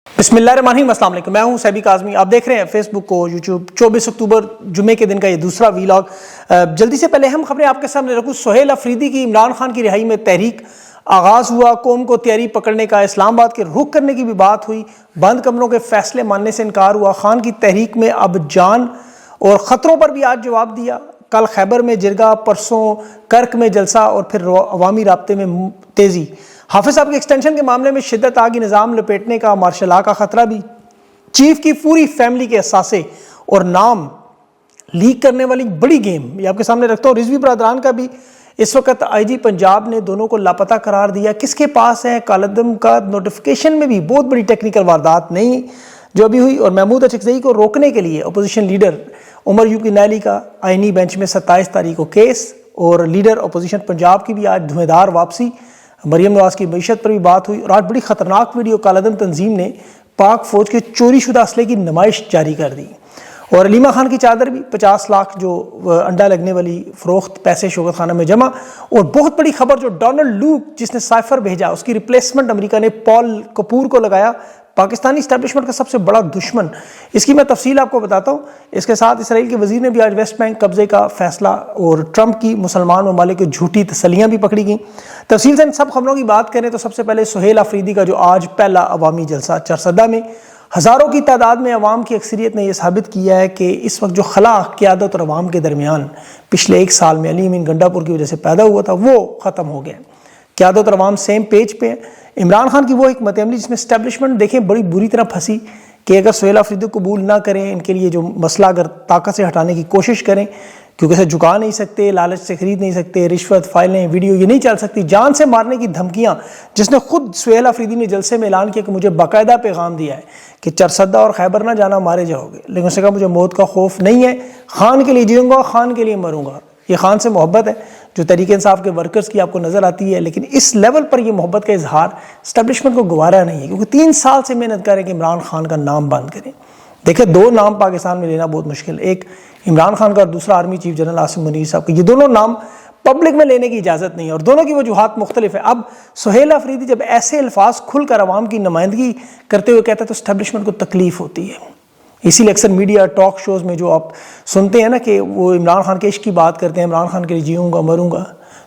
بسم اللہ الرحمن الرحیم، السلام علیکم، میں ہوں سیبی کاظمی۔ آپ دیکھ رہے ہیں فیس بک کو، یوٹیوب۔ 24 اکتوبر جمعے کے دن کا یہ دوسرا ویلاگ۔ جلدی سے پہلے ہم خبریں آپ کے سامنے رکھوں۔ سہیل افریدی کی عمران خان کی رہائی میں تحریک آغاز ہوا، قوم کو تیاری پکڑنے کا، اسلام آباد کے رخ کرنے کی بھی بات ہوئی، بند کمروں کے فیصلے ماننے سے انکار ہوا۔ خان کی تحریک میں اب جان اور خطروں پر بھی آج جواب دیا۔ کل خیبر میں جرگہ، پرسوں کرک میں جلسہ اور پھر عوامی رابطے میں تیزی۔ حافظ صاحب کی ایکسٹینشن کے معاملے میں شدت آگی، نظام لپیٹنے کا، مارشل لا کا خطرہ بھی۔ چیف کی پوری فیملی کے اثاثے اور نام لیک کرنے والی بڑی گیم یہ آپ کے سامنے رکھتا ہوں۔ رضوی برادران کا بھی اس وقت آئی جی پنجاب نے دونوں کو لاپتہ قرار دیا۔ کس کے پاس ہے؟ کالعدم کا نوٹیفیکیشن میں بھی بہت بڑی ٹیکنیکل واردات نہیں جو ابھی ہوئی۔ اور محمود اچکزئی کو روکنے کے لیے اپوزیشن لیڈر عمر یو کی نیلی کا آئینی بینچ میں 27 تاریخ کو کیس، اور لیڈر اپوزیشن پنجاب کی بھی آج دھویں-دھار واپسی۔ مریم نواز کی معیشت پر بھی بات ہوئی، اور آج بڑی خطرناک ویڈیو کالعدم تنظیم نے پاک فوج کے چوری شدہ اسلحے کی نمائش جاری کر دی۔ اور علیمہ خان کی چادر بھی 50 لاکھ جو انڈا لگنے والی فروخت پیسے شوکت خانہ میں جمع۔ اور بہت بڑی خبر جو ڈونلڈ لوک جس نے سائفر بھیجا، اس کی ریپلیسمنٹ امریکہ نے پال کپور کو لگایا، پاکستانی اسٹیبلشمنٹ کا سب سے بڑا دشمن۔ اس کی میں تفصیل آپ کو بتاتا ہوں۔ اس کے ساتھ اسرائیل کے وزیر نے بھی آج ویسٹ بینک قبضے کا فیصلہ، اور ٹرمپ کی مسلمان ممالک کی جھوٹی تسلیاں بھی پکڑی گئیں۔ تفصیل سے ان سب خبروں کی بات کریں تو سب سے پہلے سہیل افریدی کا جو آج پہلا عوامی جلسہ چرسدہ میں ہزاروں کی تعداد میں عوام کی اکثریت نے یہ ثابت کیا ہے کہ اس وقت جو خلا قیادت اور عوام کے درمیان پچھلے ایک سال میں علی امین گنڈا پور کی وجہ سے پیدا ہوا تھا، وہ ختم ہو گیا۔ قیادت اور عوام سیم پیج پہ ہیں۔ عمران خان کی وہ حکمت عملی جس میں اسٹیبلشمنٹ دیکھیں بڑی بری طرح پھنسی کہ اگر سہیل افریدی کو قبول نہ کریں، ان کے لیے جو مسئلہ اگر طاقت سے ہٹانے کی کوشش کریں، کیونکہ اسے جھکا نہیں سکتے، لالچ سے خرید نہیں سکتے، رشوت، فائلیں، ویڈیو یہ نہیں چل سکتی، جان سے مارنے کی دھمکیاں، جس نے خود سہیل افریدی نے جلسے میں اعلان کیا کہ مجھے باقاعدہ پیغام دیا ہے کہ چرسدہ اور خیبر نہ جانا، مارے جاؤ گے، لیکن اس نے کہا مجھے موت کا خوف نہیں ہے، خان کے لیے جیوں گا، خان کے لیے مروں گا۔ یہ خان سے محبت ہے جو تحریک انصاف کے ورکرز کی آپ کو نظر آتی ہے، لیکن اس لیول پر یہ محبت کا اظہار اسٹیبلشمنٹ کو گوارا نہیں ہے، کیونکہ 3 سال سے محنت کریں کہ عمران خان کا نام بند کریں۔ دیکھیں 2 نام پاکستان میں لینا بہت مشکل ہے، ایک عمران خان کا اور دوسرا army chief general Asim Munir صاحب کا۔ یہ دونوں نام پبلک میں لینے کی اجازت نہیں ہے، اور دونوں کی وجوہات مختلف ہیں۔ اب سہیل افریدی جب ایسے الفاظ کھل کر عوام کی نمائندگی کرتے ہوئے کہتا ہے تو اسٹیبلشمنٹ کو تکلیف ہوتی ہے۔ اسی لیے اکثر میڈیا ٹاک شوز میں جو آپ سنتے ہیں نا کہ وہ عمران خان کے عشق کی بات کرتے ہیں، عمران خان کے لیے جیوں گا مروں گا،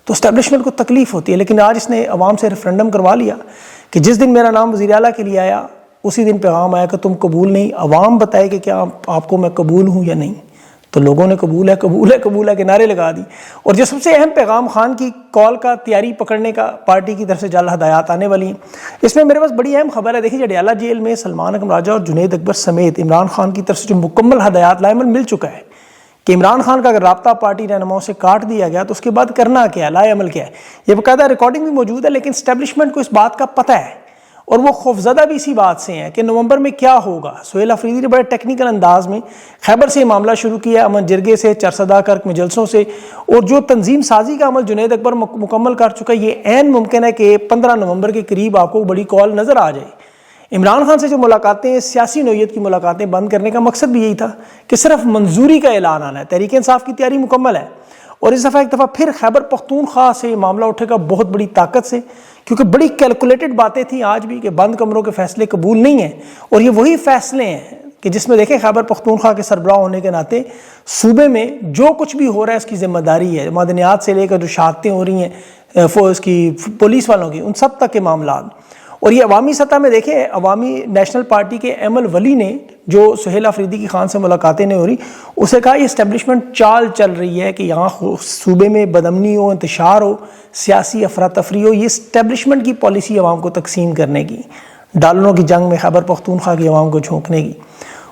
تو اسٹیبلشمنٹ کو تکلیف ہوتی ہے۔ لیکن آج اس نے عوام سے ریفرنڈم کروا لیا کہ جس دن میرا نام وزیر اعلیٰ کے لیے آیا اسی دن پیغام آیا کہ تم قبول نہیں، عوام بتائے کہ کیا آپ کو میں قبول ہوں یا نہیں۔ تو لوگوں نے قبول ہے قبول ہے قبول ہے کے نعرے لگا دی۔ اور جو سب سے اہم پیغام خان کی کال کا تیاری پکڑنے کا پارٹی کی طرف سے جعل ہدایات آنے والی ہیں، اس میں میرے پاس بڑی اہم خبر ہے۔ دیکھیے جڈیالہ جیل میں سلمان اکرم راجہ اور جنید اکبر سمیت عمران خان کی طرف سے جو مکمل ہدایات لائمن مل چکا ہے کہ عمران خان کا اگر رابطہ پارٹی رہنماؤں سے کاٹ دیا گیا تو اس کے بعد کرنا کیا ہے، لائے عمل کیا ہے، یہ باقاعدہ ریکارڈنگ بھی موجود ہے۔ لیکن اسٹیبلشمنٹ کو اس بات کا پتہ ہے، اور وہ خوفزدہ بھی اسی بات سے ہیں کہ نومبر میں کیا ہوگا۔ سہیل افریدی نے بڑے ٹیکنیکل انداز میں خیبر سے معاملہ شروع کیا، امن جرگے سے، چرسدہ کرک میں جلسوں سے، اور جو تنظیم سازی کا عمل جنید اکبر مکمل کر چکا ہے۔ یہ عین ممکن ہے کہ 15 نومبر کے قریب آپ کو بڑی کال نظر آ جائے۔ عمران خان سے جو ملاقاتیں، سیاسی نوعیت کی ملاقاتیں بند کرنے کا مقصد بھی یہی تھا کہ صرف منظوری کا اعلان آنا ہے۔ تحریک انصاف کی تیاری مکمل ہے، اور اس دفعہ ایک دفعہ پھر خیبر پختونخوا سے یہ معاملہ اٹھے گا بہت بڑی طاقت سے، کیونکہ بڑی کیلکولیٹڈ باتیں تھیں آج بھی کہ بند کمروں کے فیصلے قبول نہیں ہیں، اور یہ وہی فیصلے ہیں کہ جس میں دیکھیں خیبر پختونخوا کے سربراہ ہونے کے ناطے صوبے میں جو کچھ بھی ہو رہا ہے اس کی ذمہ داری ہے، معدنیات سے لے کر جو شہادتیں ہو رہی ہیں اس کی پولیس والوں کی، ان سب تک کے معاملات۔ اور یہ عوامی سطح میں دیکھیں عوامی نیشنل پارٹی کے ایمل ولی نے جو سہیل افریدی کی خان سے ملاقاتیں نہیں ہو رہی، اسے کہا یہ اسٹیبلشمنٹ چال چل رہی ہے کہ یہاں صوبے میں بدامنی ہو، انتشار ہو، سیاسی افراتفری ہو، یہ اسٹیبلشمنٹ کی پالیسی عوام کو تقسیم کرنے کی، ڈالروں کی جنگ میں خیبر پختونخوا کی عوام کو جھونکنے کی۔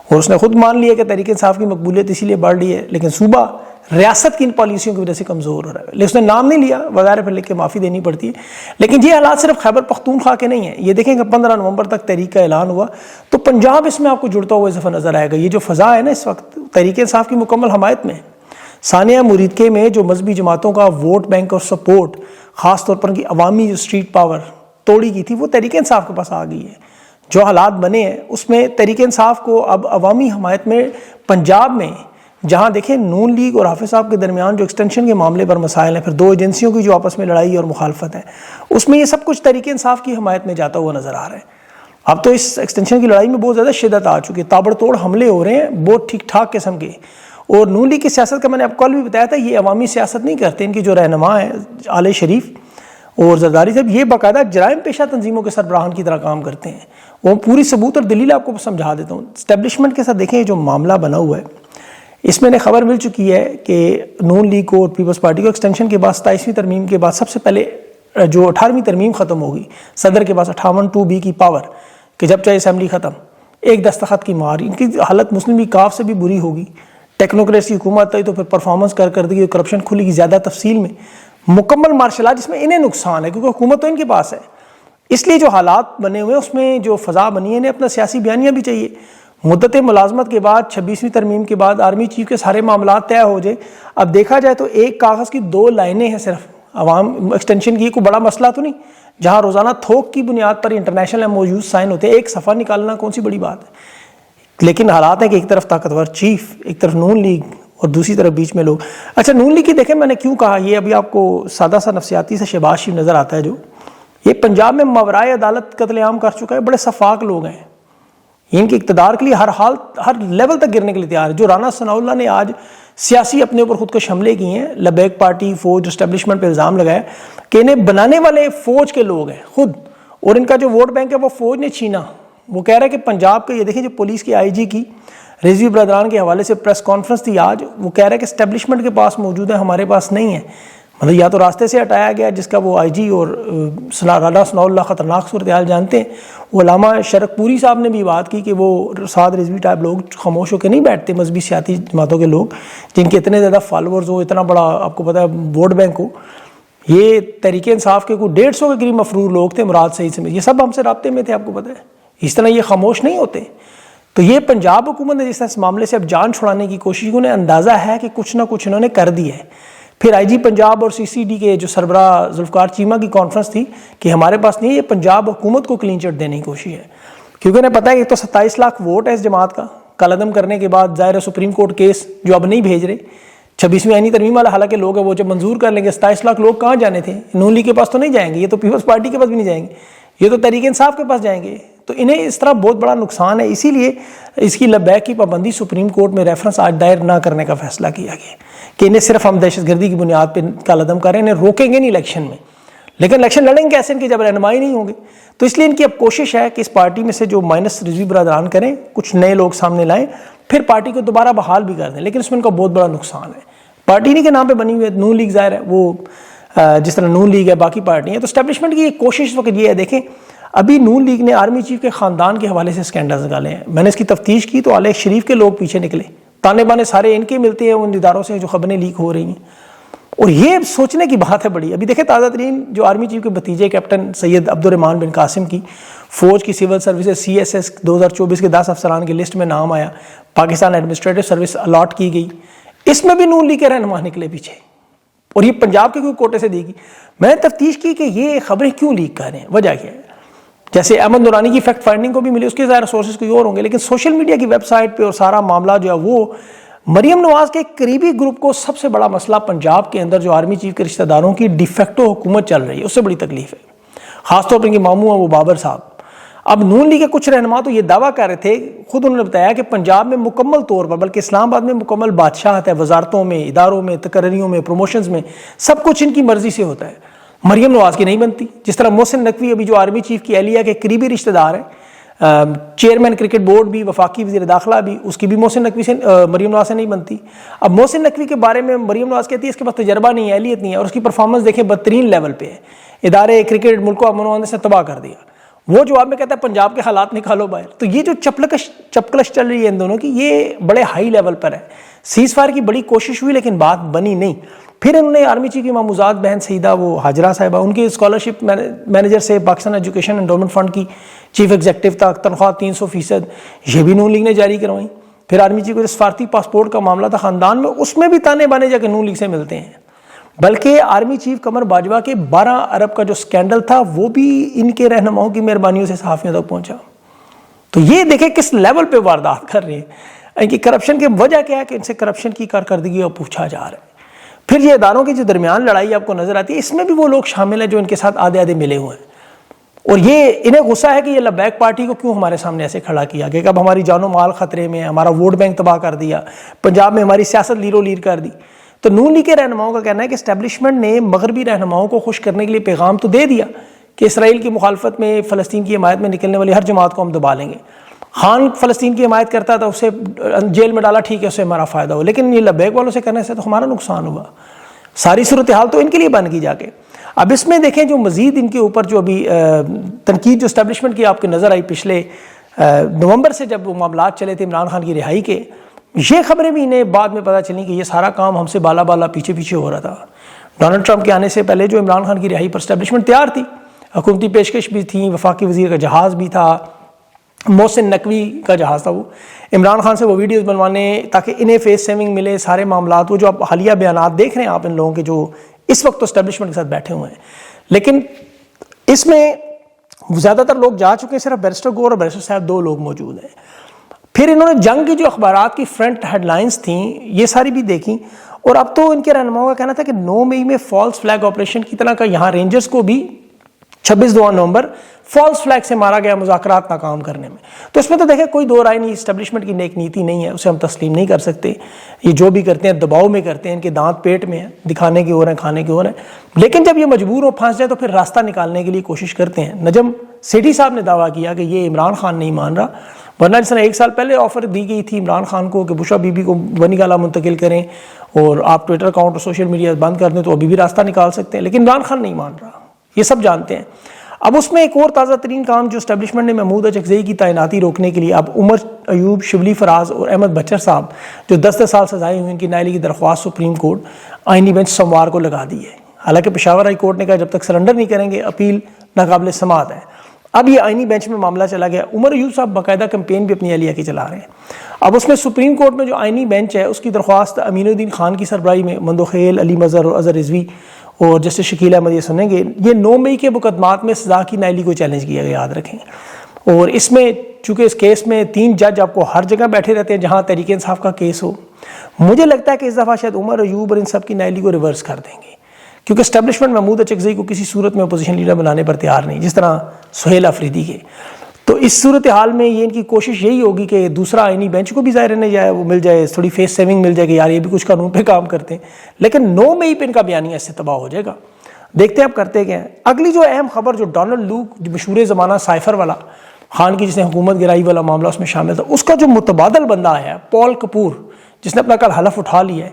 اور اس نے خود مان لیا کہ تحریک انصاف کی مقبولیت اسی لیے بڑھ رہی ہے، لیکن صوبہ ریاست کی ان پالیسیوں کی وجہ سے کمزور ہو رہا ہے۔ لیکن اس نے نام نہیں لیا، وغیرہ پر لکھ کے معافی دینی پڑتی ہے۔ لیکن یہ حالات صرف خیبر پختونخوا کے نہیں ہیں، یہ دیکھیں کہ 15 نومبر تک تحریک کا اعلان ہوا تو پنجاب اس میں آپ کو جڑتا ہوا اس دفعہ نظر آئے گا۔ یہ جو فضا ہے نا اس وقت تحریک انصاف کی مکمل حمایت میں، ثانیہ مریدکے میں جو مذہبی جماعتوں کا ووٹ بینک اور سپورٹ، خاص طور پر ان کی عوامی جو اسٹریٹ پاور توڑی گئی تھی، وہ تحریک انصاف کے پاس آ گئی ہے۔ جو حالات بنے ہیں اس میں تحریک انصاف کو اب عوامی حمایت میں پنجاب میں، جہاں دیکھیں نون لیگ اور حافظ صاحب کے درمیان جو ایکسٹینشن کے معاملے پر مسائل ہیں، پھر 2 ایجنسیوں کی جو آپس میں لڑائی اور مخالفت ہے، اس میں یہ سب کچھ تحریک انصاف کی حمایت میں جاتا ہوا نظر آ رہا ہے۔ اب تو اس ایکسٹینشن کی لڑائی میں بہت زیادہ شدت آ چکی ہے، تابڑ توڑ حملے ہو رہے ہیں بہت ٹھیک ٹھاک قسم کے. اور نون لیگ کی سیاست کا میں نے آپ کو کل بھی بتایا تھا، یہ عوامی سیاست نہیں کرتے. ان کی جو رہنما ہے عالیہ شریف اور زرداری صاحب، یہ باقاعدہ جرائم پیشہ تنظیموں کے سربراہان کی طرح کام کرتے ہیں. وہ پوری ثبوت اور دلیل آپ کو سمجھا دیتا ہوں. اسٹیبلشمنٹ کے ساتھ دیکھیں جو معاملہ بنا ہوا ہے، اس میں نے خبر مل چکی ہے کہ نون لیگ کو اور پیپلز پارٹی کو ایکسٹینشن کے بعد 27ویں ترمیم کے بعد سب سے پہلے جو 18ویں ترمیم ختم ہوگی، صدر کے پاس 58(2)B کی پاور کہ جب چاہے اسمبلی ختم، ایک دستخط کی مار. ان کی حالت مسلم لیگ کاف سے بھی بری ہوگی. ٹیکنوکریسی حکومت ہے تو پھر پرفارمنس کارکردگی اور کرپشن کھلے گی زیادہ تفصیل میں. مکمل مارشل آرٹ جس میں انہیں نقصان ہے کیونکہ حکومت تو ان کے پاس ہے. اس لیے جو حالات بنے ہوئے ہیں اس میں جو فضا بنی ہے، انہیں اپنا سیاسی بیانیہ بھی چاہیے. مدت ملازمت کے بعد 26ویں ترمیم کے بعد آرمی چیف کے سارے معاملات طے ہو جائے. اب دیکھا جائے تو ایک کاغذ کی 2 لائنیں ہیں صرف عوام ایکسٹینشن کی. کوئی بڑا مسئلہ تو نہیں جہاں روزانہ تھوک کی بنیاد پر انٹرنیشنل MOUs سائن ہوتے ہیں. ایک صفحہ نکالنا کون سی بڑی بات ہے. لیکن حالات ہیں کہ ایک طرف طاقتور چیف، ایک طرف نون لیگ اور دوسری طرف بیچ میں لوگ. اچھا نون لیگ کی دیکھیں میں نے کیوں کہا یہ، ابھی آپ کو سادہ سا نفسیاتی سے شہباز شریف نظر آتا ہے جو یہ پنجاب میں ماورائے عدالت قتل عام کر چکا ہے. بڑے شفاق لوگ ہیں، ان کے اقتدار کے لیے ہر لیول تک گرنے کے لیے تیار ہے. جو رانا ثناء اللہ نے آج سیاسی اپنے اوپر خود کو حملے کیے ہیں، لبیک پارٹی فوج اسٹیبلشمنٹ پہ الزام لگایا کہ انہیں بنانے والے فوج کے لوگ ہیں خود، اور ان کا جو ووٹ بینک ہے وہ فوج نے چھینا. وہ کہہ رہا ہے کہ پنجاب کے، یہ دیکھیں جو پولیس کی IG کی رضوی برادران کے حوالے سے پریس کانفرنس تھی آج، وہ کہہ رہا ہے کہ اسٹیبلشمنٹ کے پاس موجود ہے، ہمارے پاس نہیں ہے. مطلب یا تو راستے سے ہٹایا گیا جس کا وہ IG اور رانا ثناء اللہ خطرناک صورتحال جانتے ہیں. وہ علامہ شرک پوری صاحب نے بھی بات کی کہ وہ سعد رضوی ٹائپ لوگ خاموش ہو کے نہیں بیٹھتے، مذہبی سیاسی جماعتوں کے لوگ جن کے اتنے زیادہ فالوورز ہو، اتنا بڑا آپ کو پتہ ہے ووٹ بینک ہو. یہ تحریک انصاف کے کوئی 150 کے قریب مفرور لوگ تھے، مراد سعید سمیت، یہ سب ہم سے رابطے میں تھے، آپ کو پتہ ہے. اس طرح یہ خاموش نہیں ہوتے. تو یہ پنجاب حکومت نے جس طرح اس معاملے سے اب جان چھڑانے کی کوشش کی، انہیں اندازہ ہے کہ کچھ نہ کچھ انہوں نے کر دیا ہے. پھر IG پنجاب اور CCD کے جو سربراہ ذوالفقار چیمہ کی کانفرنس تھی کہ ہمارے پاس نہیں، یہ پنجاب حکومت کو کلین چٹ دینے کی کوشش ہے. کیونکہ انہیں پتہ ہے کہ تو 27 لاکھ ووٹ ہے اس جماعت کا کل عدم کرنے کے بعد. ظاہر ہے سپریم کورٹ کیس جو اب نہیں بھیج رہے 26ویں آئینی ترمیم والا، حالانکہ لوگ ہیں وہ جب منظور کر لیں گے 27 لاکھ لوگ کہاں جانے تھے؟ نون لیگ کے پاس تو نہیں جائیں گے، یہ تو پیپلز پارٹی کے پاس بھی نہیں جائیں گے، یہ تو تحریک انصاف کے پاس جائیں گے. تو انہیں اس طرح بہت بڑا نقصان ہے. اسی لیے اس کی لبیک کی پابندی سپریم کورٹ میں ریفرنس آج دائر نہ کرنے کا فیصلہ کیا گیا کہ انہیں صرف ہم دہشت گردی کی بنیاد پہ کل عدم کریں، انہیں روکیں گے نہیں الیکشن میں. لیکن الیکشن لڑیں گے کیسے ان کی جب رہنمائی نہیں ہوں گے؟ تو اس لیے ان کی اب کوشش ہے کہ اس پارٹی میں سے جو مائنس رضوی برادران کریں، کچھ نئے لوگ سامنے لائیں، پھر پارٹی کو دوبارہ بحال بھی کر دیں. لیکن اس میں ان کا بہت بڑا نقصان ہے. پارٹی نہیں کے نام پہ بنی ہوئی ہے نون لیگ، ظاہر ہے وہ جس طرح نون لیگ ہے باقی پارٹی ہیں. تو اسٹیبلشمنٹ کی ایک کوشش اس وقت یہ ہے، دیکھیں ابھی نون لیگ نے آرمی چیف کے خاندان کے حوالے سے اسکینڈلز نکالے ہیں. میں نے اس کی تفتیش کی تو عالیہ شریف کے لوگ پیچھے نکلے، تانے بانے سارے ان کے ملتے ہیں ان اداروں سے جو خبریں لیک ہو رہی ہیں. اور یہ سوچنے کی بات ہے بڑی. ابھی دیکھیں تازہ ترین جو آرمی چیف کے بھتیجے کیپٹن سید عبد الرحمان بن قاسم کی فوج کی سول سروسز CSS 2024 کے 10 افسران کی لسٹ میں نام آیا، پاکستان ایڈمنسٹریٹو سروس الاٹ کی گئی. اس میں بھی نون لیگ کے رہنما نکلے پیچھے، اور یہ پنجاب کے کوئی کوٹے سے دی گئی. میں نے تفتیش کی کہ یہ خبریں کیوں لیک کر رہے ہیں، وجہ کیا ہے. جیسے احمد نورانی کی فیکٹ فائنڈنگ کو بھی ملی، اس کے ظاہر سورسز کوئی اور ہوں گے، لیکن سوشل میڈیا کی ویب سائٹ پہ اور سارا معاملہ جو ہے وہ مریم نواز کے ایک قریبی گروپ کو سب سے بڑا مسئلہ پنجاب کے اندر جو آرمی چیف کے رشتہ داروں کی ڈی فیکٹو حکومت چل رہی ہے اس سے بڑی تکلیف ہے. خاص طور پر ان کے ماموں ہیں وہ بابر صاحب. اب نون لیگ کے کچھ رہنما تو یہ دعویٰ کر رہے تھے، خود انہوں نے بتایا کہ پنجاب میں مکمل طور پر بلکہ اسلام آباد میں مکمل بادشاہت ہے، وزارتوں میں، اداروں میں، تقرریوں میں، پروموشنز میں، سب کچھ ان کی مرضی سے ہوتا ہے. مریم نواز کی نہیں بنتی. جس طرح محسن نقوی ابھی جو آرمی چیف کی اہلیہ کے قریبی رشتہ دار ہیں، چیئرمین کرکٹ بورڈ بھی، وفاقی وزیر داخلہ بھی، اس کی بھی محسن نقوی سے مریم نواز سے نہیں بنتی. اب محسن نقوی کے بارے میں مریم نواز کہتی ہے اس کے پاس تجربہ نہیں ہے، اہلیت نہیں ہے، اور اس کی پرفارمنس دیکھیں بدترین لیول پہ ہے. ادارے کرکٹ ملک کو امن و امان سے تباہ کر دیا. وہ جواب میں کہتا ہے پنجاب کے حالات نکالو باہر. تو یہ جو چپکلش چل رہی ہے ان دونوں کی، یہ بڑے ہائی لیول پر ہے. سیز فائر کی بڑی کوشش ہوئی لیکن بات بنی نہیں. پھر انہوں نے آرمی چیف کی ماموزاد بہن سیدہ وہ حاجرہ صاحبہ، ان کی اسکالرشپ مینیجر سے پاکستان ایجوکیشن انڈومنٹ فنڈ کی چیف ایگزیکٹو تک تنخواہ 300%، یہ بھی نون لیگ نے جاری کروائی. پھر آرمی چیف کو سفارتی پاسپورٹ کا معاملہ تھا خاندان میں، اس میں بھی تانے بانے جا کے نون لیگ سے ملتے ہیں. بلکہ آرمی چیف قمر باجوہ کے 12 ارب کا جو سکینڈل تھا وہ بھی ان کے رہنماؤں کی مہربانیوں سے صحافیوں تک پہنچا. تو یہ دیکھیں کس لیول پہ واردات کر رہے ہیں. ان کی کرپشن کی وجہ کیا ہے کہ ان سے کرپشن کی کارکردگی کو پوچھا جا رہا ہے. پھر یہ اداروں کے جو درمیان لڑائی آپ کو نظر آتی ہے، اس میں بھی وہ لوگ شامل ہیں جو ان کے ساتھ آدھے آدھے ملے ہوئے ہیں. اور یہ انہیں غصہ ہے کہ یہ لبیک پارٹی کو کیوں ہمارے سامنے ایسے کھڑا کیا کہ اب ہماری جان و مال خطرے میں ہے، ہمارا ووٹ بینک تباہ کر دیا، پنجاب میں ہماری سیاست لیرو لیر کر دی۔ تو نون لیگ کے رہنماؤں کا کہنا ہے کہ اسٹیبلشمنٹ نے مغربی رہنماؤں کو خوش کرنے کے لیے پیغام تو دے دیا کہ اسرائیل کی مخالفت میں، فلسطین کی حمایت میں نکلنے والی ہر جماعت کو ہم دبا لیں گے۔ خان فلسطین کی حمایت کرتا تھا، اسے جیل میں ڈالا، ٹھیک ہے، اس سے ہمارا فائدہ ہو، لیکن یہ لبیک والوں سے کرنے سے تو ہمارا نقصان ہوا۔ ساری صورتحال تو ان کے لیے بن گئی جا کے۔ اب اس میں دیکھیں جو مزید ان کے اوپر جو ابھی تنقید جو اسٹیبلشمنٹ کی آپ کے نظر آئی پچھلے نومبر سے جب وہ معاملات چلے تھے عمران خان کی رہائی کے، یہ خبریں بھی انہیں بعد میں پتہ چلیں کہ یہ سارا کام ہم سے بالا بالا پیچھے پیچھے ہو رہا تھا۔ ڈونلڈ ٹرمپ کے آنے سے پہلے جو عمران خان کی رہائی پر اسٹیبلشمنٹ تیار تھی، حکومتی پیشکش بھی تھیں، وفاقی وزیر کا جہاز بھی تھا، محسن نقوی کا جہاز تھا، وہ عمران خان سے وہ ویڈیوز بنوانے تاکہ انہیں فیس سیونگ ملے، سارے معاملات وہ جو آپ حالیہ بیانات دیکھ رہے ہیں آپ ان لوگوں کے جو اس وقت تو اسٹیبلشمنٹ کے ساتھ بیٹھے ہوئے ہیں، لیکن اس میں زیادہ تر لوگ جا چکے ہیں، صرف بیرسٹر گور اور بیرسٹر صاحب دو لوگ موجود ہیں۔ پھر انہوں نے جنگ کی جو اخبارات کی فرنٹ ہیڈ لائنز تھیں یہ ساری بھی دیکھیں، اور اب تو ان کے رہنماؤں کا کہنا تھا کہ 9 مئی میں فالس فلیگ آپریشن کی طرح کا یہاں رینجرز کو بھی 26 نومبر فالس فلیگ سے مارا گیا مذاکرات ناکام کرنے میں۔ تو اس میں تو دیکھیں کوئی دو رائے نہیں، اسٹیبلشمنٹ کی نیک نیتی نہیں ہے، اسے ہم تسلیم نہیں کر سکتے۔ یہ جو بھی کرتے ہیں دباؤ میں کرتے ہیں، ان کے دانت پیٹ میں ہیں، دکھانے کے اور ہیں، کھانے کے اور ہیں، لیکن جب یہ مجبور ہو پھنس جائے تو پھر راستہ نکالنے کے لیے کوشش کرتے ہیں۔ نجم سیٹھی صاحب نے دعویٰ کیا کہ یہ عمران خان نہیں مان رہا، ورنہ جس نے 1 سال پہلے آفر دی گئی تھی عمران خان کو کہ بشرا بی بی کو بنی گالہ منتقل کریں اور آپ ٹویٹر اکاؤنٹ اور سوشل میڈیا بند کر دیں تو ابھی بھی راستہ نکال سکتے ہیں، لیکن عمران خان نہیں مان رہا، یہ سب جانتے ہیں۔ اب اس میں ایک اور تازہ ترین کام جو اسٹیبلشمنٹ نے محمود اچکزئی کی تعیناتی روکنے کے لیے اب عمر ایوب، شبلی فراز اور احمد بچر صاحب جو 10 سال سزائے ہوئے، ان کی نائلی کی درخواست سپریم کورٹ آئینی بینچ سوموار کو لگا دی ہے۔ حالانکہ پشاور ہائی کورٹ نے کہا جب تک سرنڈر نہیں کریں گے اپیل ناقابل سماعت ہے۔ اب یہ آئینی بینچ میں معاملہ چلا گیا۔ عمر ایوب صاحب باقاعدہ کمپین بھی اپنی اہلیہ کی چلا رہے ہیں۔ اب اس میں سپریم کورٹ میں جو آئینی بینچ ہے اس کی درخواست امین الدین خان کی سربراہی میں مندوخیل، علی مظہر اور اظہر رضوی اور جسٹس شکیل احمد یہ سنیں گے۔ یہ 9 مئی کے مقدمات میں سزا کی نائلی کو چیلنج کیا گیا، یاد رکھیں۔ اور اس میں چونکہ اس کیس میں 3 جج آپ کو ہر جگہ بیٹھے رہتے ہیں جہاں تحریک انصاف کا کیس ہو، مجھے لگتا ہے کہ اس دفعہ شاید عمر ایوب اور ان سب کی نائلی کو ریورس کر دیں گے، کیونکہ اسٹیبلشمنٹ محمود اچکزئی کو کسی صورت میں اپوزیشن لیڈر بنانے پر تیار نہیں، جس طرح سہیل افریدی کے۔ تو اس صورتحال میں یہ ان کی کوشش یہی ہوگی کہ دوسرا آئینی بینچ کو بھی ظاہر نہیں جائے، وہ مل جائے، تھوڑی فیس سیونگ مل جائے کہ یار یہ بھی کچھ قانون پہ کام کرتے ہیں، لیکن 9 مئی پہ ان کا بیانیہ اس سے تباہ ہو جائے گا۔ دیکھتے ہیں اب کرتے کیا ہیں۔ اگلی جو اہم خبر جو ڈونلڈ لوک جو مشہور زمانہ سائفر والا خان کی جس نے حکومت گرائی والا معاملہ اس میں شامل تھا، اس کا جو متبادل بندہ ہے پال کپور جس نے اپنا کل حلف اٹھا لیا ہے،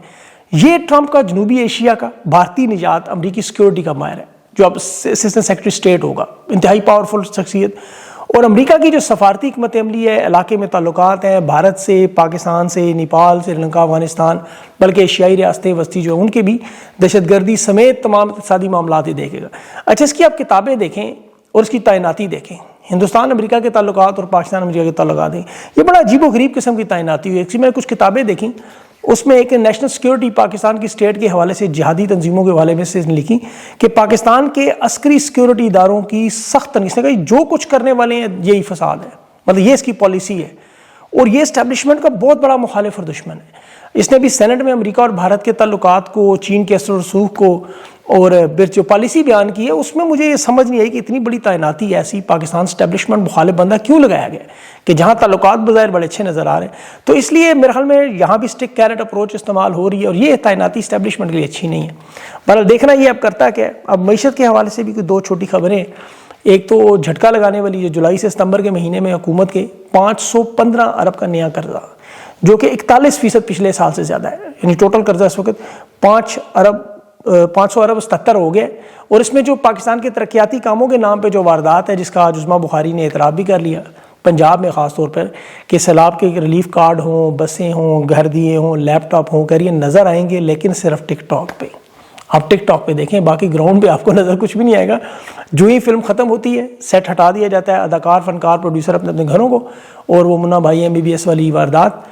یہ ٹرمپ کا جنوبی ایشیا کا بھارتی نجات امریکی سیکیورٹی کا ماہر ہے، جو اب اسسٹنٹ سیکرٹری اسٹیٹ ہوگا، انتہائی پاورفل شخصیت۔ اور امریکہ کی جو سفارتی حکمت عملی ہے، علاقے میں تعلقات ہیں بھارت سے، پاکستان سے، نیپال، سری لنکا، افغانستان، بلکہ ایشیائی ریاستیں وسطی جو ان کے بھی دہشت گردی سمیت تمام اقتصادی معاملات ہی دیکھے گا۔ اچھا، اس کی آپ کتابیں دیکھیں اور اس کی تعیناتی دیکھیں، ہندوستان امریکہ کے تعلقات اور پاکستان امریکہ کے تعلقات ہیں، یہ بڑا عجیب و غریب قسم کی تعیناتی ہوئی ہے۔ اسی میں کچھ کتابیں دیکھیں، اس میں ایک نیشنل سیکیورٹی پاکستان کی اسٹیٹ کے حوالے سے جہادی تنظیموں کے حوالے میں سے لکھی کہ پاکستان کے عسکری سیکیورٹی اداروں کی سخت تنقید ہے، جو کچھ کرنے والے ہیں یہی فساد ہے، مطلب یہ اس کی پالیسی ہے، اور یہ اسٹیبلشمنٹ کا بہت بڑا مخالف اور دشمن ہے۔ اس نے بھی سینٹ میں امریکہ اور بھارت کے تعلقات کو، چین کے اثر و رسوخ کو اور جو پالیسی بیان کی ہے اس میں مجھے یہ سمجھ نہیں آئی کہ اتنی بڑی تعیناتی ایسی پاکستان اسٹیبلشمنٹ مخالف بندہ کیوں لگایا گیا کہ جہاں تعلقات بظاہر بڑے اچھے نظر آ رہے ہیں۔ تو اس لیے میرے خیال میں یہاں بھی اسٹک کیرٹ اپروچ استعمال ہو رہی ہے، اور یہ تعیناتی اسٹیبلشمنٹ کے لیے اچھی نہیں ہے۔ بہرحال دیکھنا یہ اب کرتا کیا ہے۔ اب معیشت کے حوالے سے بھی کوئی 2 چھوٹی خبریں، ایک تو جھٹکا لگانے والی جو جولائی سے ستمبر کے مہینے میں حکومت کے 515 ارب کا نیا قرضہ، جو کہ 41% پچھلے سال سے زیادہ ہے، یعنی ٹوٹل قرضہ اس وقت 500 ارب 77 ہو گئے۔ اور اس میں جو پاکستان کے ترقیاتی کاموں کے نام پہ جو واردات ہے، جس کا آج عظما بخاری نے اعتراف بھی کر لیا پنجاب میں خاص طور پر، کہ سیلاب کے ریلیف کارڈ ہوں، بسیں ہوں، گھر دیے ہوں، لیپ ٹاپ ہوں، کر یہ نظر آئیں گے لیکن صرف ٹک ٹاک پہ۔ آپ ٹک ٹاک پہ دیکھیں، باقی گراؤنڈ پہ آپ کو نظر کچھ بھی نہیں آئے گا۔ جو ہی فلم ختم ہوتی ہے سیٹ ہٹا دیا جاتا ہے، اداکار، فنکار، پروڈیوسر اپنے اپنے گھروں کو، اور وہ منا بھائی MBBS والی واردات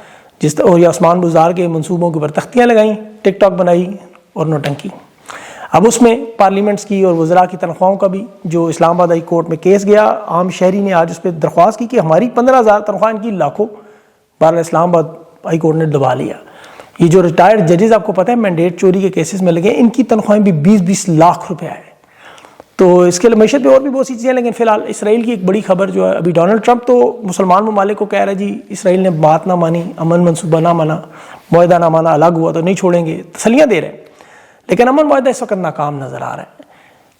اور یہ عثمان بزدار کے منصوبوں کے اوپر تختیاں لگائیں، ٹک ٹاک بنائی اور نوٹنکی۔ اب اس میں پارلیمنٹس کی اور وزراء کی تنخواہوں کا بھی جو اسلام آباد ہائی کورٹ میں کیس گیا، عام شہری نے آج اس پہ درخواست کی کہ ہماری 15,000 تنخواہ ان کی لاکھوں، بہرحال اسلام آباد ہائی کورٹ نے دبا لیا۔ یہ جو ریٹائرڈ ججز آپ کو پتہ ہے مینڈیٹ چوری کے کیسز میں لگے، ان کی تنخواہیں بھی 20-20 لاکھ روپے ہے۔ تو اس کے لیے معیشت پہ اور بھی بہت سی چیزیں ہیں، لیکن فی الحال اسرائیل کی ایک بڑی خبر جو ہے ابھی ڈونلڈ ٹرمپ تو مسلمان ممالک کو کہہ رہا ہے جی اسرائیل نے بات نہ مانی، امن منصوبہ نہ مانا، معاہدہ نہ مانا، الگ ہوا تو نہیں چھوڑیں گے، تسلیاں دے رہے ہیں، لیکن امن معاہدہ اس وقت ناکام نظر آ رہا ہے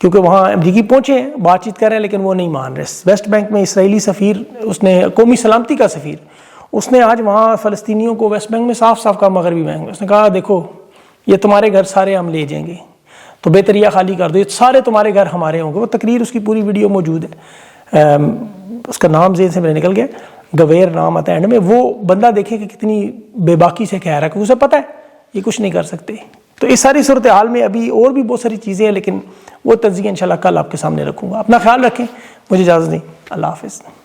کیونکہ وہاں امریکی پہنچے ہیں، بات چیت کر رہے ہیں، لیکن وہ نہیں مان رہے۔ ویسٹ بینک میں اسرائیلی سفیر، اس نے قومی سلامتی کا سفیر، اس نے آج وہاں فلسطینیوں کو ویسٹ بینک میں صاف صاف کہا، مغربی بینک میں، اس نے کہا دیکھو یہ تمہارے گھر سارے ہم لے جائیں گے تو بہتریا خالی کر دو، یہ سارے تمہارے گھر ہمارے ہوں گے۔ وہ تقریر، اس کی پوری ویڈیو موجود ہے، اس کا نام ذہن سے میرے نکل گیا، گویر نام آتا ہے اینڈ میں، وہ بندہ دیکھیں کہ کتنی بے باکی سے کہہ رہا ہے کہ اسے پتہ ہے یہ کچھ نہیں کر سکتے۔ تو اس ساری صورتحال میں ابھی اور بھی بہت ساری چیزیں ہیں، لیکن وہ تجزیہ انشاءاللہ کل آپ کے سامنے رکھوں گا۔ اپنا خیال رکھیں، مجھے اجازت دیں، اللہ حافظ۔